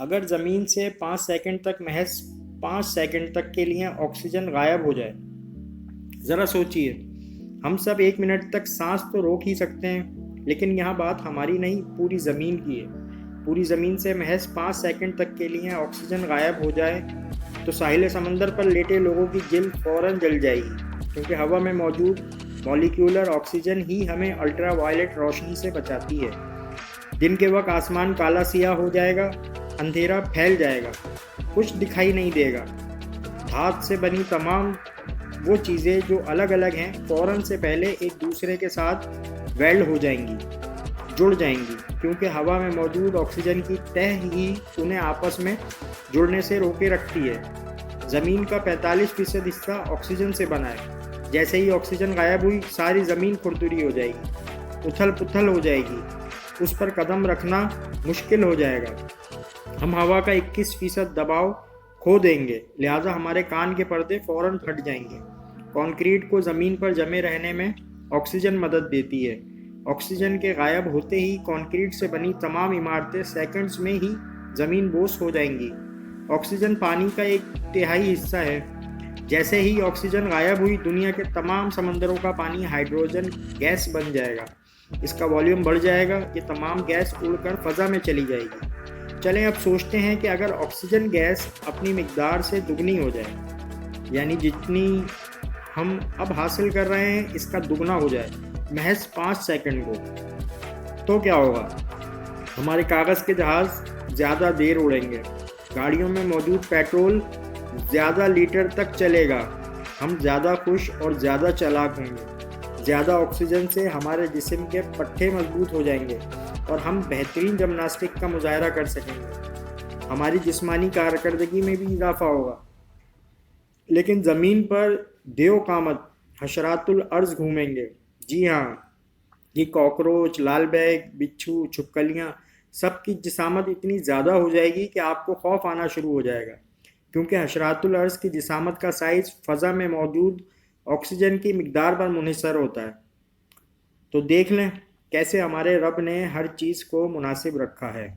اگر زمین سے 5 سیکنڈ تک، محض 5 سیکنڈ تک کے لیے آکسیجن غائب ہو جائے، ذرا سوچئے، ہم سب 1 منٹ تک سانس تو روک ہی سکتے ہیں، لیکن یہاں بات ہماری نہیں، پوری زمین کی ہے۔ پوری زمین سے محض 5 سیکنڈ تک کے لیے آکسیجن غائب ہو جائے تو ساحل سمندر پر لیٹے لوگوں کی جلد فوراً جل جائے گی، کیونکہ ہوا میں موجود مالیکیولر آکسیجن ہی ہمیں الٹرا وائلٹ روشنی سے بچاتی ہے۔ دن کے وقت آسمان کالا سیاہ ہو جائے گا، اندھیرا پھیل جائے گا، کچھ دکھائی نہیں دے گا۔ دھات سے بنی تمام وہ چیزیں جو الگ الگ ہیں فوراً سے پہلے ایک دوسرے کے ساتھ ویلڈ ہو جائیں گی، جڑ جائیں گی، کیونکہ ہوا میں موجود آکسیجن کی تہ ہی انہیں آپس میں جڑنے سے روکے رکھتی ہے۔ زمین کا 45% حصہ آکسیجن سے بنا ہے۔ جیسے ہی آکسیجن غائب ہوئی، ساری زمین کھردری ہو جائے گی، اتھل پتھل ہو جائے گی، اس پر قدم رکھنا مشکل ہو جائے گا۔ ہم ہوا کا 21% دباؤ کھو دیں گے، لہٰذا ہمارے کان کے پردے فوراً پھٹ جائیں گے۔ کنکریٹ کو زمین پر جمے رہنے میں آکسیجن مدد دیتی ہے۔ آکسیجن کے غائب ہوتے ہی کنکریٹ سے بنی تمام عمارتیں سیکنڈز میں ہی زمین بوس ہو جائیں گی۔ آکسیجن پانی کا 1/3 حصہ ہے۔ جیسے ہی آکسیجن غائب ہوئی، دنیا کے تمام سمندروں کا پانی ہائیڈروجن گیس بن جائے گا، اس کا والیوم بڑھ جائے گا، یہ تمام گیس اڑ کر فضا میں چلی جائے گی۔ چلیں اب سوچتے ہیں کہ اگر آکسیجن گیس اپنی مقدار سے دگنی ہو جائے، یعنی جتنی ہم اب حاصل کر رہے ہیں اس کا دگنا ہو جائے محض 5 سیکنڈ کو، تو کیا ہوگا؟ ہمارے کاغذ کے جہاز زیادہ دیر اڑیں گے، گاڑیوں میں موجود پیٹرول زیادہ لیٹر تک چلے گا، ہم زیادہ خوش اور زیادہ چالاک ہوں گے، زیادہ آکسیجن سے ہمارے جسم کے پٹھے مضبوط ہو جائیں گے اور ہم بہترین جمناسٹک کا مظاہرہ کر سکیں گے، ہماری جسمانی کارکردگی میں بھی اضافہ ہوگا۔ لیکن زمین پر دیو قامت حشرات الارض گھومیں گے، جی ہاں، یہ کاکروچ، لال بیگ، بچھو، چھپکلیاں، سب کی جسامت اتنی زیادہ ہو جائے گی کہ آپ کو خوف آنا شروع ہو جائے گا، کیونکہ حشرات الارض کی جسامت کا سائز فضا میں موجود آکسیجن کی مقدار پر منحصر ہوتا ہے۔ تو دیکھ لیں کیسے ہمارے رب نے ہر چیز کو مناسب رکھا ہے۔